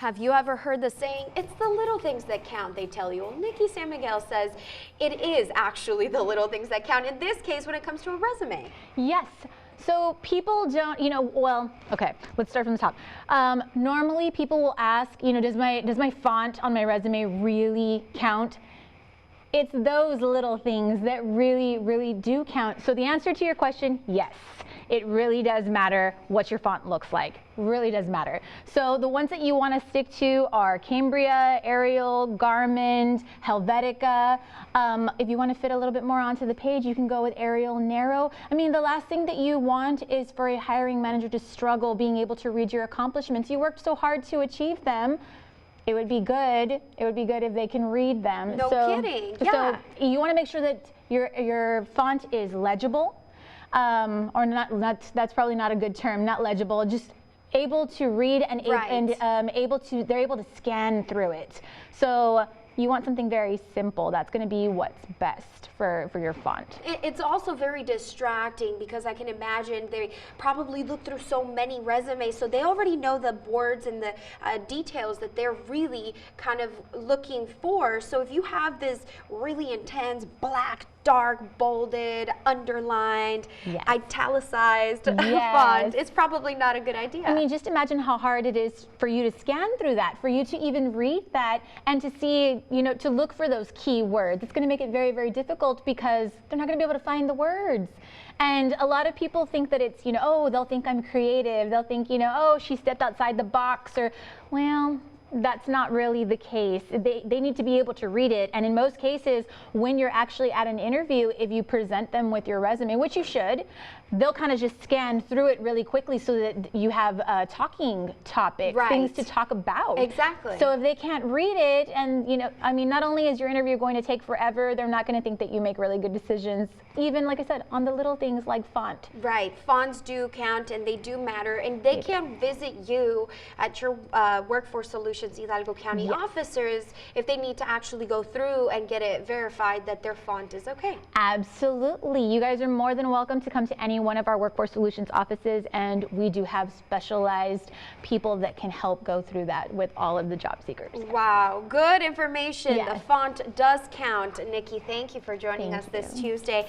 Have you ever heard the saying, it's the little things that count, they tell you? Well, Nikki San Miguel says it is actually the little things that count, in this case when it comes to a resume. Yes. So people don't, well, okay, let's start from the top. Normally people will ask, does my font on my resume really count? It's those little things that really, really do count. So the answer to your question, yes, it really does matter what your font looks like. Really does matter. So the ones that you want to stick to are Cambria, Arial, Garmin, Helvetica. If you want to fit a little bit more onto the page, you can go with Arial Narrow. I mean, the last thing that you want is for a hiring manager to struggle being able to read your accomplishments. You worked so hard to achieve them. It would be good. It would be good if they can read them. No kidding. Yeah. So you want to make sure that your font is legible, or not. That's probably not a good term. Not legible. Just able to read and they're able to scan through it. So you want something very simple. That's going to be what's best for your font. It's also very distracting because I can imagine they probably look through so many resumes, so they already know the words and the details that they're really kind of looking for. So if you have this really intense black, dark, bolded, underlined, yes, italicized yes, font, it's probably not a good idea. I mean, just imagine how hard it is for you to scan through that, for you to even read that and to see, to look for those key words. It's going to make it very, very difficult because they're not going to be able to find the words. And a lot of people think that it's, oh, they'll think I'm creative. They'll think, oh, she stepped outside the box, or, well, that's not really the case. They need to be able to read it. And in most cases, when you're actually at an interview, if you present them with your resume, which you should, they'll kind of just scan through it really quickly so that you have talking topics, right, things to talk about. Exactly. So if they can't read it, and I mean, not only is your interview going to take forever, they're not going to think that you make really good decisions, even like I said, on the little things like font. Right. Fonts do count and they do matter, and they can visit you at your Workforce Solutions Hidalgo County, yes, officers if they need to actually go through and get it verified that their font is okay. Absolutely. You guys are more than welcome to come to any one of our Workforce Solutions offices, and we do have specialized people that can help go through that with all of the job seekers. Wow, good information. Yes. The font does count. Nikki, thank you for joining us this Tuesday.